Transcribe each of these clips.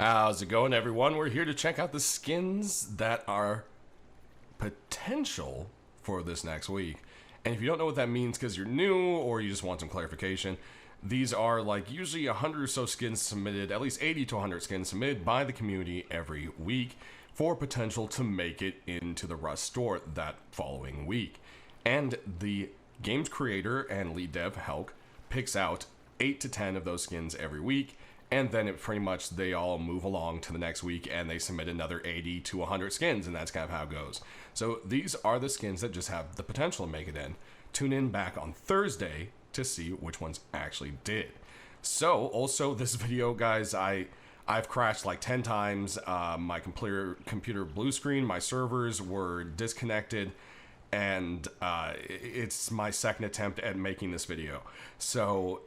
How's it going, everyone? We're here to check out the skins that are potential for this next week. And if you don't know what that means because you're new or you just want some clarification, these are like usually 100 or so skins submitted, at least 80 to 100 skins submitted by the community every week for potential to make it into the Rust store that following week. And the game's creator and lead dev, Helk, picks out 8 to 10 of those skins every week, and then it pretty much they all move along to the next week and they submit another 80 to 100 skins, and that's kind of how it goes. So these are the skins that just have the potential to make it in. Tune in back on Thursday to see which ones actually did. So also this video, guys, I've crashed like 10 times. My computer blue screen, my servers were disconnected, and it's my second attempt at making this video. So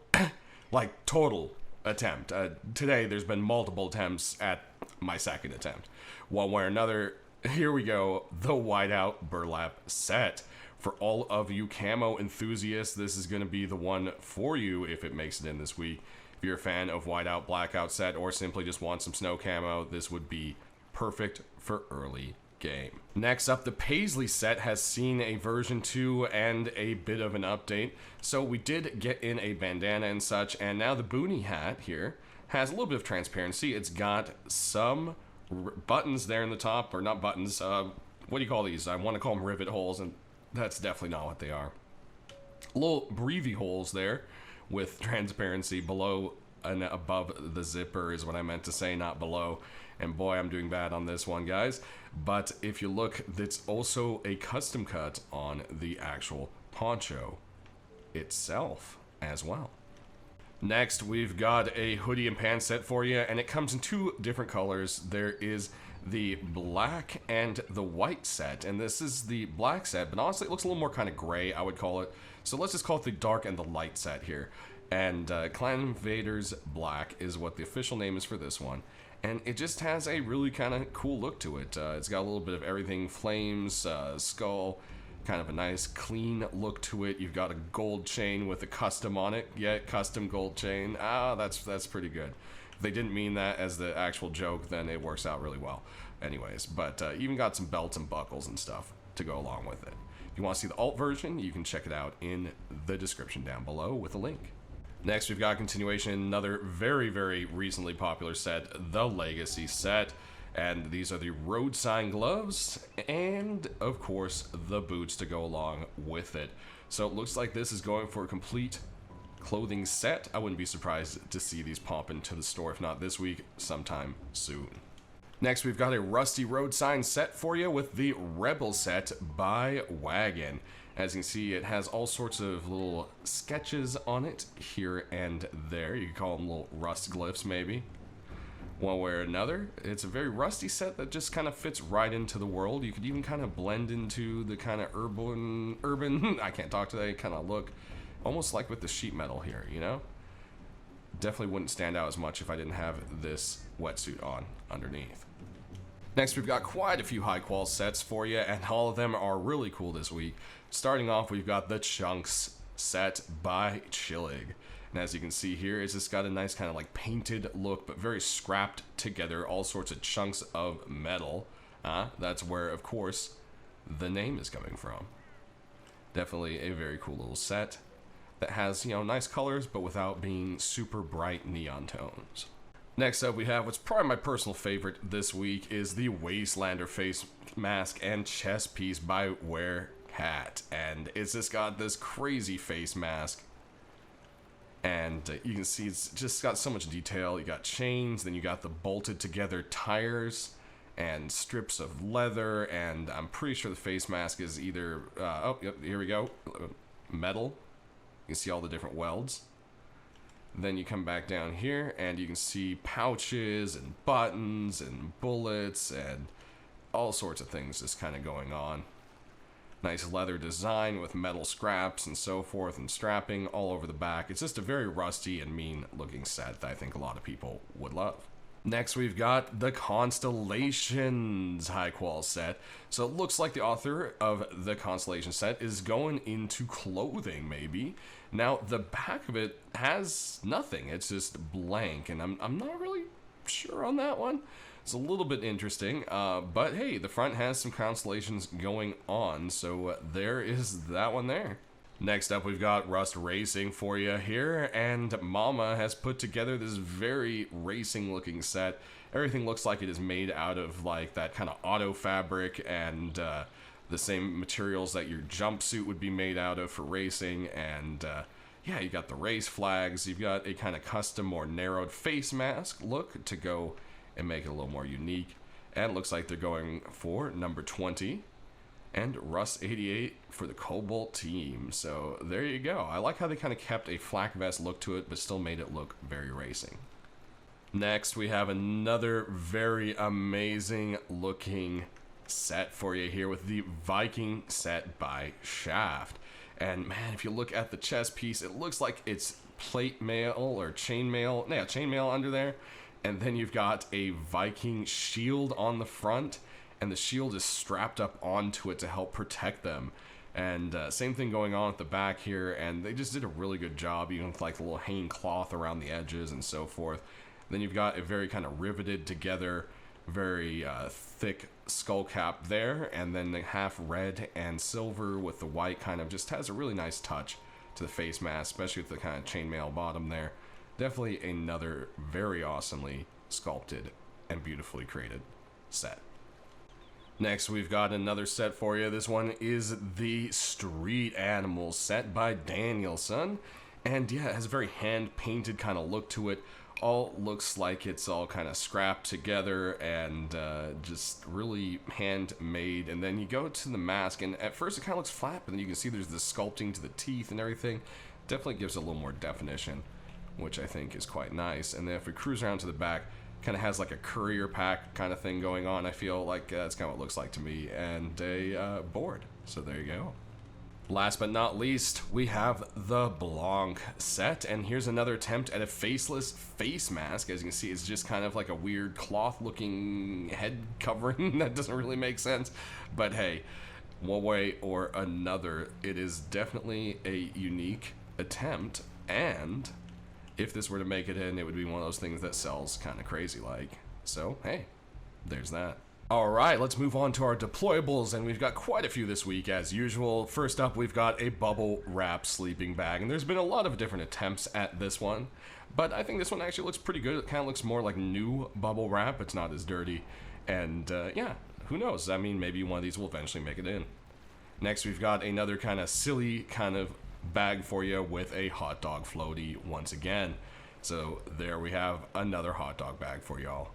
like total attempt. Today there's been multiple attempts at my second attempt. One way or another, here we go, the whiteout burlap set. For all of you camo enthusiasts, this is going to be the one for you if it makes it in this week. If you're a fan of whiteout blackout set or simply just want some snow camo, this would be perfect for early game. Next up, the Paisley set has seen a version 2 and a bit of an update. So we did get in a bandana and such, and now the boonie hat here has a little bit of transparency. It's got some buttons there in the top, or not buttons, what do you call these? I want to call them rivet holes, and that's definitely not what they are. Little breathy holes there with transparency below and above the zipper is what I meant to say, not below. And boy, I'm doing bad on this one, guys. But if you look, it's also a custom cut on the actual poncho itself as well. Next, we've got a hoodie and pants set for you, and it comes in two different colors. There is the black and the white set, and this is the black set, but honestly it looks a little more kind of gray, I would call it. So let's just call it the dark and the light set here. And Clan Invaders Black is what the official name is for this one. And it just has a really kind of cool look to it. It's got a little bit of everything, flames, skull, kind of a nice clean look to it. You've got a gold chain with a custom on it. Yeah, custom gold chain. That's pretty good. If they didn't mean that as the actual joke, then it works out really well. Anyways, but even got some belts and buckles and stuff to go along with it. If you want to see the alt version, you can check it out in the description down below with a link. Next, we've got continuation, another very, very recently popular set, the Legacy set. And these are the road sign gloves and, of course, the boots to go along with it. So it looks like this is going for a complete clothing set. I wouldn't be surprised to see these pop into the store, if not this week, sometime soon. Next, we've got a Rusty Road Sign set for you with the Rebel set by Wagon. As you can see, it has all sorts of little sketches on it here and there. You can call them little rust glyphs, maybe. One way or another, it's a very rusty set that just kind of fits right into the world. You could even kind of blend into the kind of urban, I can't talk today, kind of look. Almost like with the sheet metal here, you know? Definitely wouldn't stand out as much if I didn't have this wetsuit on underneath. Next, we've got quite a few high-qual sets for you, and all of them are really cool this week. Starting off, we've got the Chunks set by Chillig. And as you can see here, it's just got a nice kind of like painted look, but very scrapped together, all sorts of chunks of metal. That's where, of course, the name is coming from. Definitely a very cool little set that has, you know, nice colors, but without being super bright neon tones. Next up, we have what's probably my personal favorite this week is the Wastelander face mask and chest piece by Werehat. And it's just got this crazy face mask. And you can see it's just got so much detail. You got chains, then you got the bolted together tires and strips of leather, and I'm pretty sure the face mask is either, oh, yep, here we go, metal. You can see all the different welds. Then you come back down here, and you can see pouches and buttons and bullets and all sorts of things just kind of going on. Nice leather design with metal scraps and so forth and strapping all over the back. It's just a very rusty and mean looking set that I think a lot of people would love. Next, we've got the Constellations high qual set. So it looks like the author of the Constellation set is going into clothing, maybe. Now, the back of it has nothing. It's just blank, and I'm not really sure on that one. It's a little bit interesting, but hey, the front has some constellations going on, so there is that one there. Next up, we've got Rust Racing for you here, and Mama has put together this very racing-looking set. Everything looks like it is made out of like that kind of auto fabric and the same materials that your jumpsuit would be made out of for racing, and yeah, you got the race flags. You've got a kind of custom, more narrowed face mask look to go and make it a little more unique. And it looks like they're going for number 20 and Rust 88 for the Cobalt team. So there you go. I like how they kind of kept a flak vest look to it, but still made it look very racing. Next, we have another very amazing looking set for you here with the Viking set by Shaft. And man, if you look at the chest piece, it looks like it's plate mail or chain mail. Yeah, chain mail under there. And then you've got a Viking shield on the front, and the shield is strapped up onto it to help protect them. And same thing going on at the back here, and they just did a really good job, even with like the little hanging cloth around the edges and so forth. Then you've got a very kind of riveted together, very thick skull cap there, and then the half red and silver with the white kind of just has a really nice touch to the face mask, especially with the kind of chainmail bottom there. Definitely another very awesomely sculpted and beautifully created set. Next, we've got another set for you. This one is the Street Animals set by Danielson. And yeah, it has a very hand-painted kind of look to it. All looks like it's all kind of scrapped together and just really handmade. And then you go to the mask, and at first it kind of looks flat, but then you can see there's the sculpting to the teeth and everything. Definitely gives it a little more definition, which I think is quite nice. And then if we cruise around to the back, kind of has like a courier pack kind of thing going on. I feel like that's kind of what it looks like to me, and a board. So there you go. Last but not least, we have the Blanc set, and here's another attempt at a faceless face mask. As you can see, it's just kind of like a weird cloth-looking head covering that doesn't really make sense. But hey, one way or another, it is definitely a unique attempt, and if this were to make it in, it would be one of those things that sells kind of crazy like. So hey, there's that. Alright, let's move on to our deployables, and we've got quite a few this week as usual. First up, we've got a bubble wrap sleeping bag, and there's been a lot of different attempts at this one, but I think this one actually looks pretty good. It kind of looks more like new bubble wrap. It's not as dirty, and yeah, who knows? I mean, maybe one of these will eventually make it in. Next, we've got another kind of silly kind of bag for you with a hot dog floaty once again. So there we have another hot dog bag for y'all.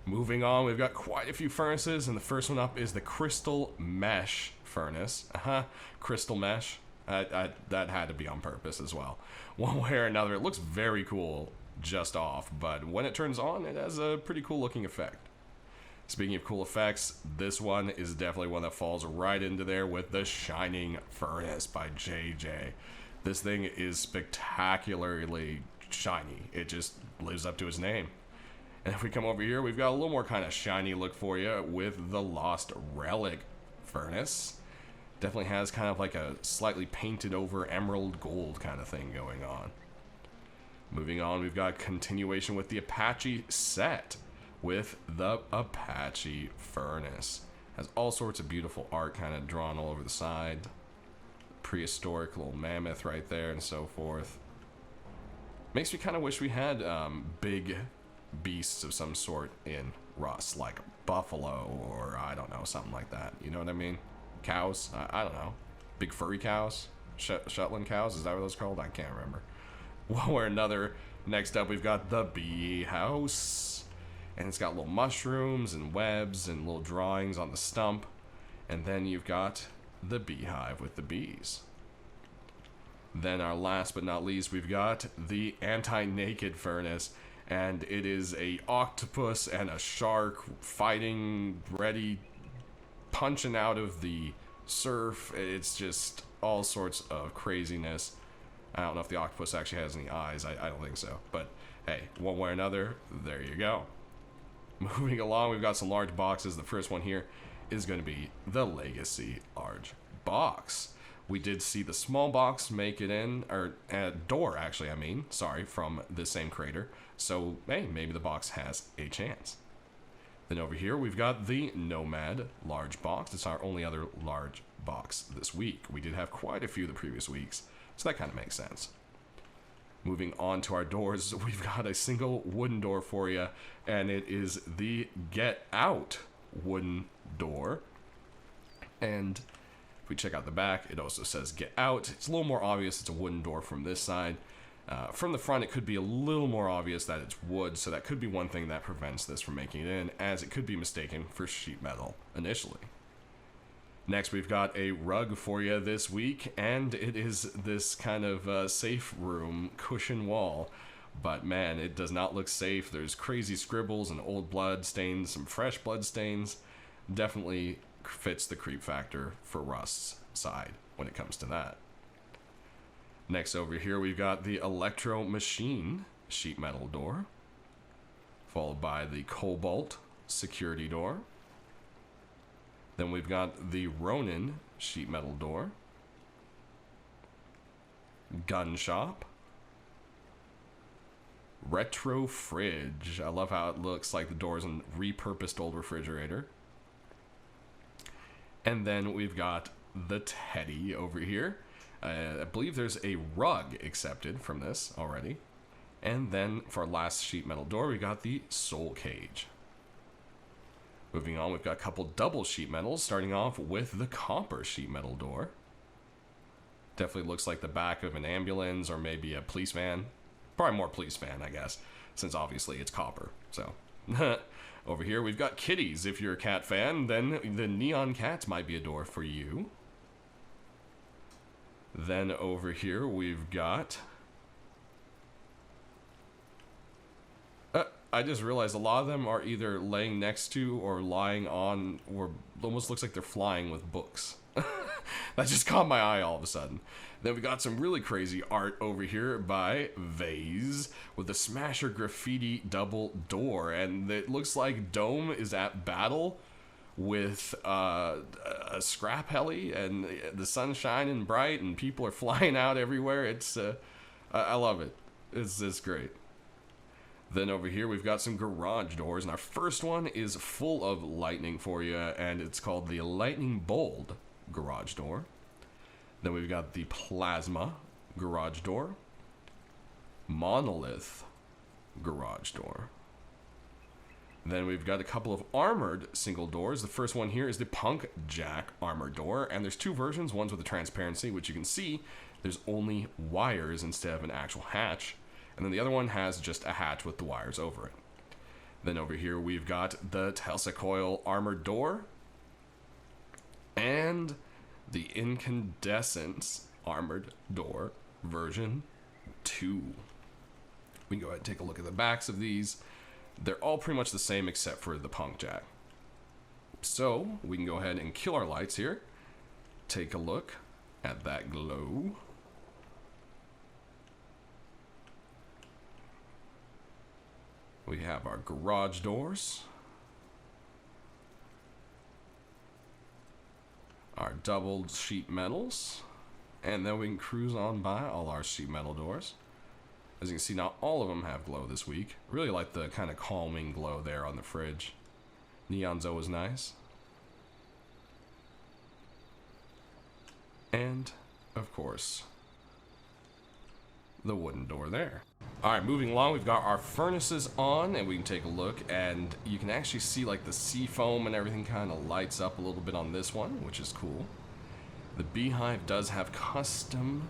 Moving on, we've got quite a few furnaces, and the first one up is the Crystal Mesh furnace. Crystal Mesh. That had to be on purpose as well. One way or another, it looks very cool just off, but when it turns on, it has a pretty cool looking effect. Speaking of cool effects, this one is definitely one that falls right into there with the Shining Furnace by JJ. This thing is spectacularly shiny. It just lives up to its name. And if we come over here, we've got a little more kind of shiny look for you with the Lost Relic Furnace. Definitely has kind of like a slightly painted over emerald gold kind of thing going on. Moving on, we've got continuation with the Apache set with the Apache Furnace. Has all sorts of beautiful art kind of drawn all over the side. Prehistoric little mammoth right there and so forth. Makes me kind of wish we had big beasts of some sort in Rust, like buffalo or I don't know, something like that. You know what I mean? Cows? I don't know. Big furry cows? Shetland cows? Is that what those called? I can't remember. One way or another, next up we've got the bee house. And it's got little mushrooms and webs and little drawings on the stump. And then you've got the beehive with the bees. Then our last but not least, we've got the anti-naked furnace. And it is a octopus and a shark fighting, ready, punching out of the surf. It's just all sorts of craziness. I don't know if the octopus actually has any eyes. I don't think so. But hey, one way or another, there you go. Moving along, we've got some large boxes. The first one here is going to be the Legacy large box We did see the small box make it in, or door actually, sorry, from the same creator. So, hey, maybe the box has a chance. Then over here, we've got the Nomad large box. It's our only other large box this week. We did have quite a few the previous weeks, so that kind of makes sense. Moving on to our doors, we've got a single wooden door for you, and it is the Get Out wooden door. And if we check out the back, it also says Get Out. It's a little more obvious it's a wooden door from this side. From the front, it could be a little more obvious that it's wood, so that could be one thing that prevents this from making it in, as it could be mistaken for sheet metal initially. Next, we've got a rug for you this week, and it is this kind of safe room cushion wall. But man, it does not look safe. There's crazy scribbles and old blood stains, some fresh blood stains. Definitely fits the creep factor for Rust's side when it comes to that. Next over here, we've got the Electro Machine sheet metal door, followed by the Cobalt security door. Then we've got the Ronin sheet metal door, Gun Shop, Retro Fridge. I love how it looks like the door's a repurposed old refrigerator. And then we've got the Teddy over here. I believe there's a rug accepted from this already. And then for our last sheet metal door, we got the Soul Cage. Moving on, we've got a couple double sheet metals, starting off with the Copper sheet metal door. Definitely looks like the back of an ambulance or maybe a police van. Probably more police van, I guess, since obviously it's copper. So, over here we've got kitties. If you're a cat fan, then the Neon Cats might be a door for you. Then over here we've got... I just realized a lot of them are either laying next to or lying on, or almost looks like they're flying with books. That just caught my eye all of a sudden. Then we got some really crazy art over here by Vase with the Smasher graffiti double door, and it looks like Dome is at battle with a scrap heli, and the sun's shining bright, and people are flying out everywhere. It's I love it. It's great. Then over here we've got some garage doors, and our first one is full of lightning for you, and it's called the Lightning Bold garage door. Then we've got the Plasma garage door, Monolith garage door. Then we've got a couple of armored single doors. The first one here is the Punk Jack armored door, and there's two versions. One's with the transparency, which you can see there's only wires instead of an actual hatch. And then the other one has just a hatch with the wires over it. Then over here we've got the Telsa Coil armored door and the Incandescence armored door version 2. We can go ahead and take a look at the backs of these. They're all pretty much the same except for the Punk Jack. So we can go ahead and kill our lights here. Take a look at that glow. We have our garage doors, our doubled sheet metals, and then we can cruise on by all our sheet metal doors. As you can see, not all of them have glow this week. Really like the kind of calming glow there on the fridge. Neon's always nice. And, of course, the wooden door there. Alright, moving along, we've got our furnaces on, and we can take a look, and you can actually see like the sea foam and everything kind of lights up a little bit on this one, which is cool. The beehive does have custom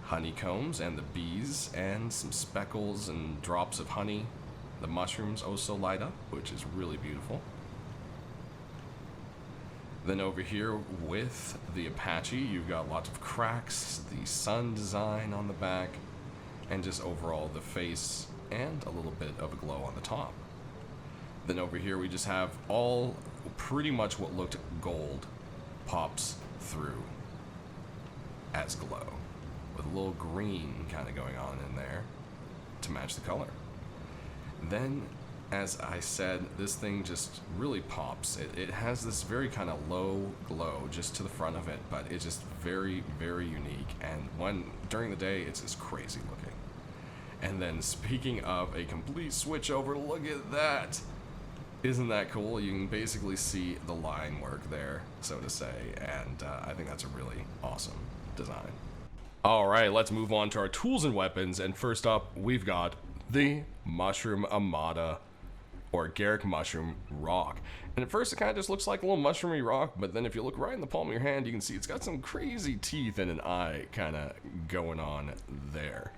honeycombs and the bees and some speckles and drops of honey. The mushrooms also light up, which is really beautiful. Then over here with the Apache, you've got lots of cracks, the sun design on the back, and just overall the face and a little bit of a glow on the top. Then over here we just have all pretty much what looked gold pops through as glow, with a little green kind of going on in there to match the color. Then as I said, this thing just really pops. It has this very kind of low glow just to the front of it, but it's just very, very unique. And during the day, it's just crazy looking. And then speaking of a complete switch over, look at that. Isn't that cool? You can basically see the line work there, so to say, and I think that's a really awesome design. All right, let's move on to our tools and weapons, and first up, we've got the Mushroom Amada Organic Mushroom Rock. And at first, it kind of just looks like a little mushroomy rock, but then if you look right in the palm of your hand, you can see it's got some crazy teeth and an eye kind of going on there.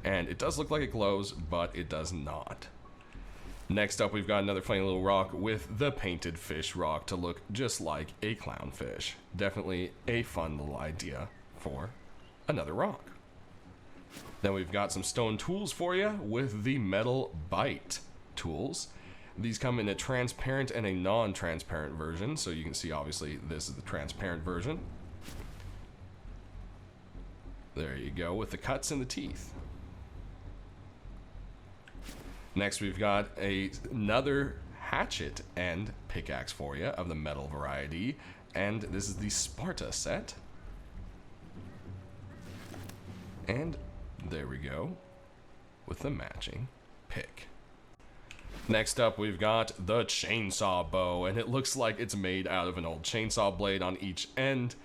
And it does look like it glows, but it does not. Next up, we've got another funny little rock with the painted fish rock to look just like a clownfish. Definitely a fun little idea for another rock. Then we've got some stone tools for you with the metal bite tools. These come in a transparent and a non-transparent version, so you can see obviously this is the transparent version. There you go, with the cuts and the teeth. Next, we've got another hatchet and pickaxe for you of the metal variety, and this is the Sparta set. And there we go, with the matching pick. Next up, we've got the chainsaw bow, and it looks like it's made out of an old chainsaw blade on each end.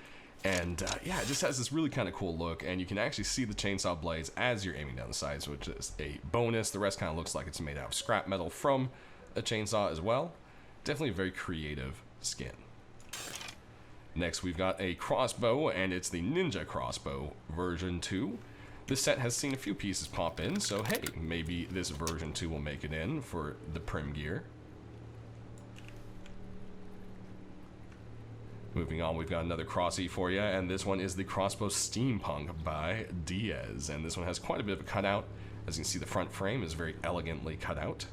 And yeah, it just has this really kind of cool look, and you can actually see the chainsaw blades as you're aiming down the sides, which is a bonus. The rest kind of looks like it's made out of scrap metal from a chainsaw as well. Definitely a very creative skin. Next, we've got a crossbow, and it's the Ninja Crossbow version 2. This set has seen a few pieces pop in, so hey, maybe this version 2 will make it in for the Prim gear. Moving on, we've got another crossy for you, and this one is the Crossbow Steampunk by Diaz, and this one has quite a bit of a cutout. As you can see, the front frame is very elegantly cut out.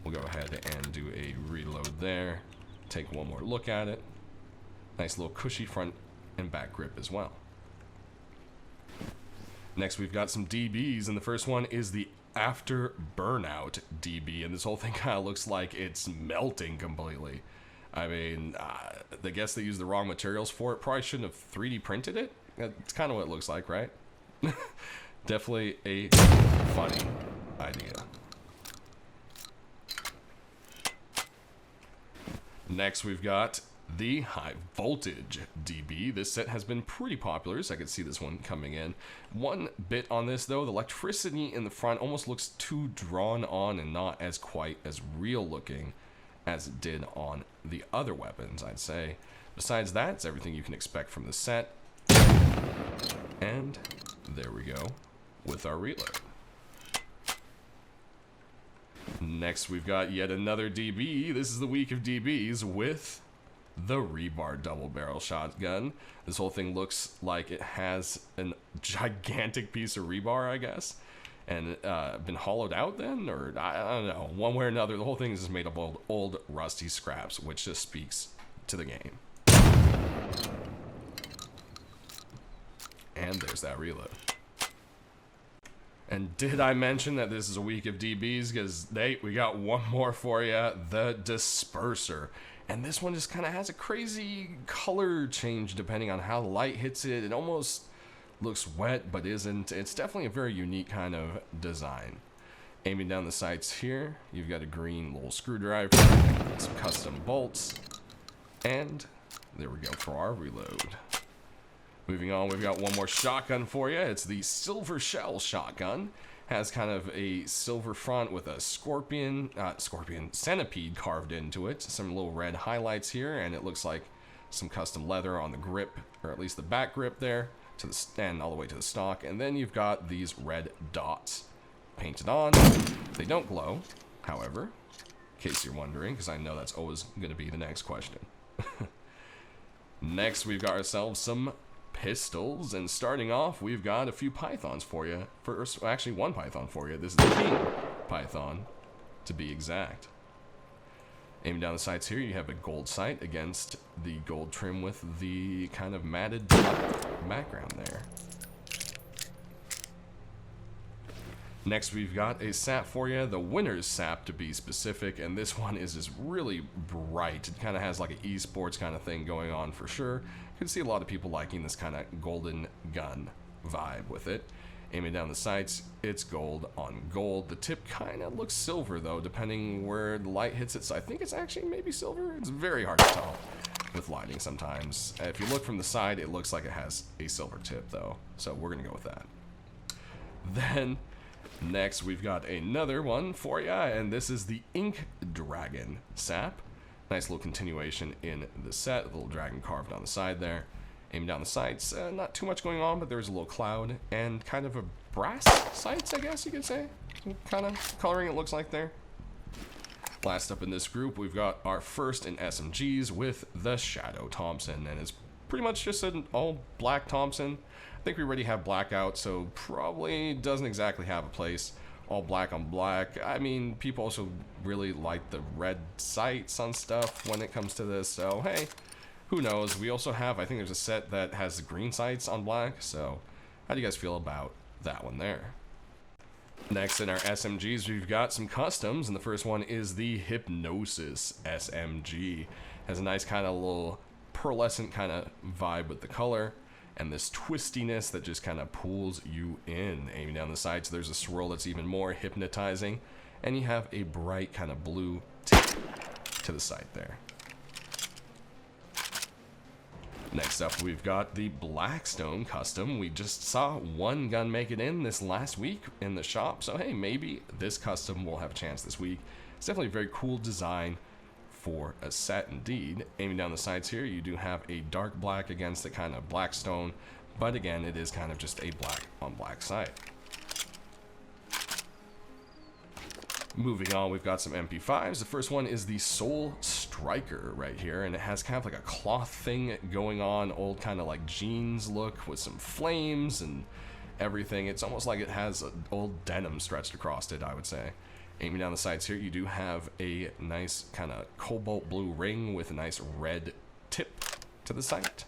We'll go ahead and do a reload there. Take one more look at it. Nice little cushy front and back grip as well. Next, we've got some DBs, and the first one is the After Burnout DB, and this whole thing kind of looks like it's melting completely. I mean, I guess they used the wrong materials for it. Probably shouldn't have 3D printed it. That's kind of what it looks like, right? Definitely a funny idea. Next, we've got the High Voltage DB. This set has been pretty popular, so I could see this one coming in. One bit on this, though, the electricity in the front almost looks too drawn on and not as quite as real looking as it did on the other weapons, I'd say. Besides that, it's everything you can expect from the set. And there we go with our reload. Next, we've got yet another DB. This is the week of DBs with the Rebar double barrel shotgun. This whole thing looks like it has a gigantic piece of rebar, I guess, and been hollowed out then, or I don't know, one way or another. The whole thing is just made of old rusty scraps, which just speaks to the game. And there's that reload. And did I mention that this is a week of DBs? Because we got one more for you, the Disperser. And this one just kind of has a crazy color change depending on how the light hits it. It almost looks wet, but isn't. It's definitely a very unique kind of design. Aiming down the sights here, you've got a green little screwdriver, some custom bolts, and there we go for our reload. Moving on, we've got one more shotgun for you. It's the Silver Shell shotgun. Has kind of a silver front with a centipede carved into it. Some little red highlights here, and it looks like some custom leather on the grip, or at least the back grip there, to the stand all the way to the stock. And then you've got these red dots painted on. They don't glow, however, in case you're wondering, because I know that's always going to be the next question. Next, we've got ourselves some pistols, and starting off, we've got a few pythons for you. First, actually one python for you. This is the King Python, to be exact. Aiming down the sights here, you have a gold sight against the gold trim with the kind of matted background there. Next, we've got a sap for you, the winner's sap to be specific, and this one is just really bright. It kind of has like an esports kind of thing going on for sure. You can see a lot of people liking this kind of golden gun vibe with it. Aiming down the sights, it's gold on gold. The tip kind of looks silver though, depending where the light hits it, so I think it's actually maybe silver. It's very hard to tell with lighting sometimes. If you look from the side, it looks like it has a silver tip though, so we're gonna go with that. Then next, we've got another one for ya, and this is the Ink Dragon sap. Nice little continuation in the set, a little dragon carved on the side there. Aiming down the sights, not too much going on, but there's a little cloud and kind of a brass sights, I guess you could say. Some kind of coloring it looks like there. Last up in this group, we've got our first in SMGs with the Shadow Thompson, and it's pretty much just an all black Thompson. I think we already have blackout, so probably doesn't exactly have a place. All black on black. I mean, people also really like the red sights on stuff when it comes to this, so hey, who knows? We also have, I think there's a set that has the green sights on black, so how do you guys feel about that one there? Next in our SMGs, we've got some customs, and the first one is the Hypnosis SMG. Has a nice kind of little pearlescent kind of vibe with the color, and this twistiness that just kind of pulls you in. Aiming down the sides, there's a swirl that's even more hypnotizing, and you have a bright kind of blue tip to the side there. Next up, we've got the Blackstone custom. We just saw one gun make it in this last week in the shop, so hey, maybe this custom will have a chance this week. It's definitely a very cool design for a set indeed. Aiming down the sides here, you do have a dark black against the kind of Blackstone, but again, it is kind of just a black on black side. Moving on, we've got some MP5s. The first one is the Soul Striker right here, and it has kind of like a cloth thing going on, old kind of like jeans look with some flames and everything. It's almost like it has an old denim stretched across it, I would say. Aiming down the sides here, you do have a nice kind of cobalt blue ring with a nice red tip to the sight.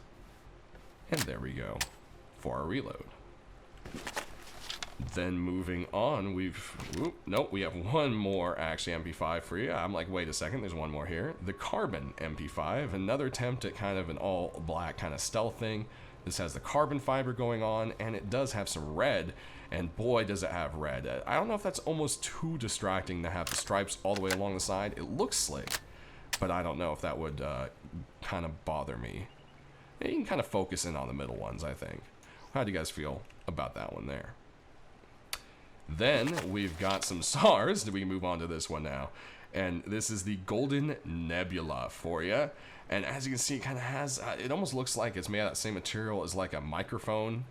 And there we go for our reload. Then moving on, we have one more actually MP5 for you. I'm like, wait a second, there's one more here. The Carbon MP5, another attempt at kind of an all black kind of stealth thing. This has the carbon fiber going on, and it does have some red, and boy does it have red. I don't know if that's almost too distracting to have the stripes all the way along the side. It looks slick, but I don't know if that would kind of bother me. You can kind of focus in on the middle ones, I think. How do you guys feel about that one there? Then we've got some SARs. We can move on to this one now. And this is the Golden Nebula for you. And as you can see, it kind of has, it almost looks like it's made out of the same material as like a microphone.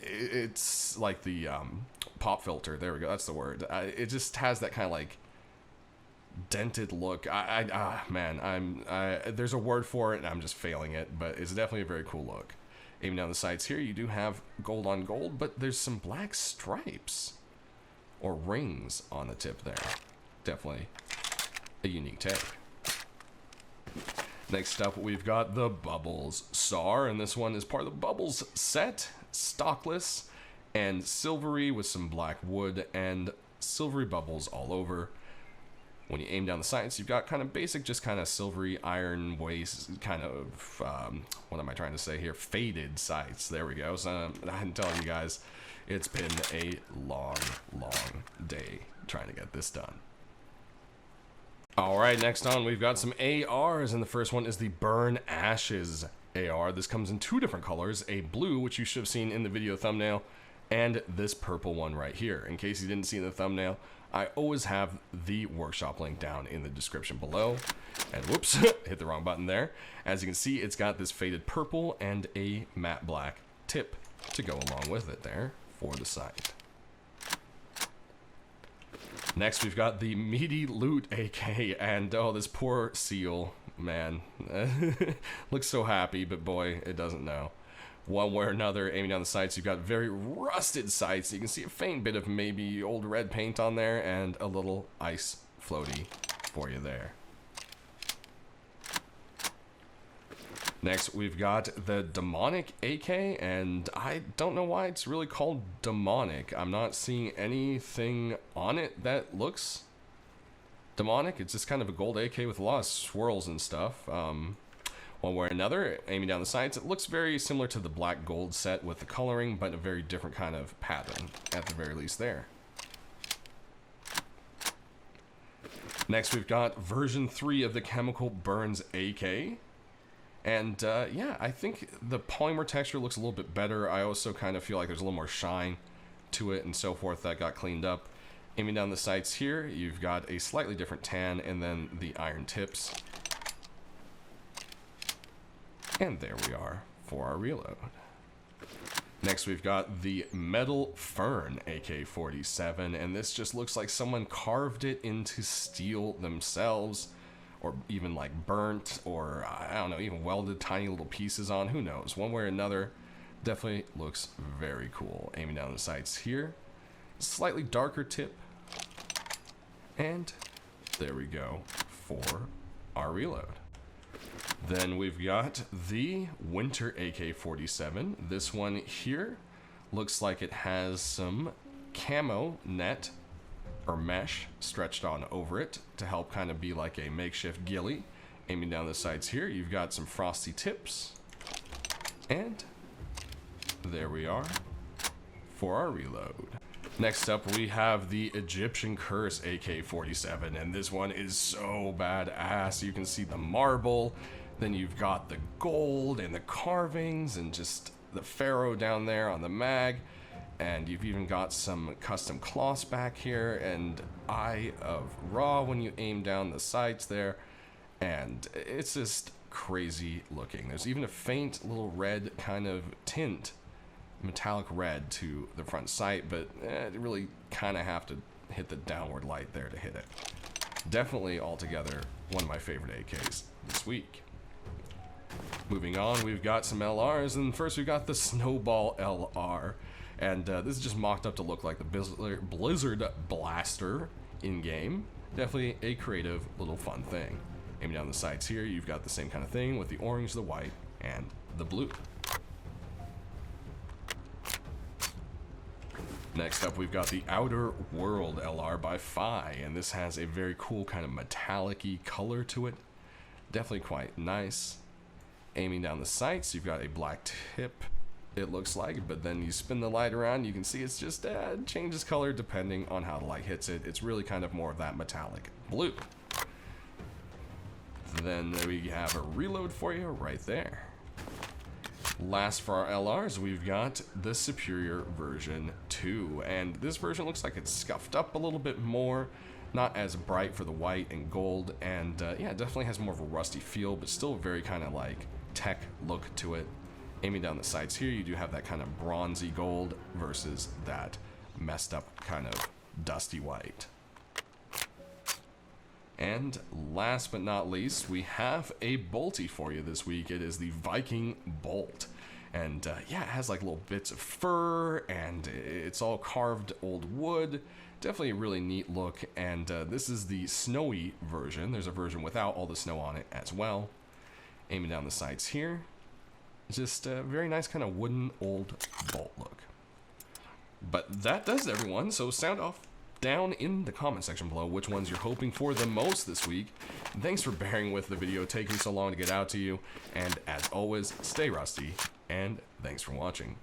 It's like the pop filter. There we go. That's the word. It just has that kind of like dented look. Man, there's a word for it and I'm just failing it, but it's definitely a very cool look. Aiming down the sides here, you do have gold on gold, but there's some black stripes or rings on the tip there. Definitely a unique take. Next up, we've got the Bubbles SAR, and this one is part of the Bubbles set, stockless and silvery with some black wood and silvery bubbles all over. When you aim down the sights, you've got kind of basic, just kind of silvery iron waste, kind of, what am I trying to say here? Faded sights. There we go. So I'm telling you guys, it's been a long, long day trying to get this done. All right, next on, we've got some ARs, and the first one is the Burn Ashes AR. This comes in two different colors, a blue, which you should have seen in the video thumbnail, and this purple one right here. In case you didn't see in the thumbnail, I always have the workshop link down in the description below. And whoops, hit the wrong button there. As you can see, it's got this faded purple and a matte black tip to go along with it there for the sight. Next, we've got the Meaty Loot AK, and oh, this poor seal, man. Looks so happy, but boy, it doesn't know. One way or another, aiming down the sights, you've got very rusted sights. You can see a faint bit of maybe old red paint on there and a little ice floaty for you there. Next, we've got the Demonic AK, and I don't know why it's really called Demonic. I'm not seeing anything on it that looks demonic. It's just kind of a gold AK with a lot of swirls and stuff. One way or another, aiming down the sights, it looks very similar to the black gold set with the coloring, but a very different kind of pattern, at the very least there. Next, we've got version 3 of the Chemical Burns AK. And yeah, I think the polymer texture looks a little bit better. I also kind of feel like there's a little more shine to it and so forth that got cleaned up. Aiming down the sights here, you've got a slightly different tan and then the iron tips. And there we are for our reload. Next, we've got the Metal Fern AK-47, and this just looks like someone carved it into steel themselves, or even like burnt, or I don't know, even welded tiny little pieces on, who knows. One way or another, definitely looks very cool. Aiming down the sights here, slightly darker tip, and there we go for our reload. Then we've got the Winter AK-47. This one here looks like it has some camo net or mesh stretched on over it to help kind of be like a makeshift ghillie. Aiming down the sides here, you've got some frosty tips. And there we are for our reload. Next up, we have the Egyptian Curse AK-47, and this one is so badass. You can see the marble, then you've got the gold and the carvings and just the pharaoh down there on the mag. And you've even got some custom cloths back here and Eye of Ra when you aim down the sights there. And it's just crazy looking. There's even a faint little red kind of tint, metallic red to the front sight, but you really kind of have to hit the downward light there to hit it. Definitely altogether one of my favorite AKs this week. Moving on, we've got some LRs, and first we've got the Snowball LR. And this is just mocked up to look like the Blizzard Blaster in-game. Definitely a creative little fun thing. Aiming down the sights here, you've got the same kind of thing with the orange, the white, and the blue. Next up, we've got the Outer World LR by Phi, and this has a very cool kind of metallic-y color to it. Definitely quite nice. Aiming down the sights, you've got a black tip, it looks like, but then you spin the light around, you can see it's just changes color depending on how the light hits it. It's really kind of more of that metallic blue. Then we have a reload for you right there. Last for our LRs, we've got the Superior version 2, and this version looks like it's scuffed up a little bit more, not as bright for the white and gold, and yeah, it definitely has more of a rusty feel, but still very kind of like tech look to it. Aiming down the sights here, you do have that kind of bronzy gold versus that messed up kind of dusty white. And last but not least, we have a bolty for you this week. It is the Viking Bolt. And yeah, it has like little bits of fur, and it's all carved old wood. Definitely a really neat look, and this is the snowy version. There's a version without all the snow on it as well. Aiming down the sights here. Just a very nice kind of wooden old bolt look. But that does it, everyone. So sound off down in the comment section below which ones you're hoping for the most this week. Thanks for bearing with the video taking so long to get out to you. And as always, stay rusty, and thanks for watching.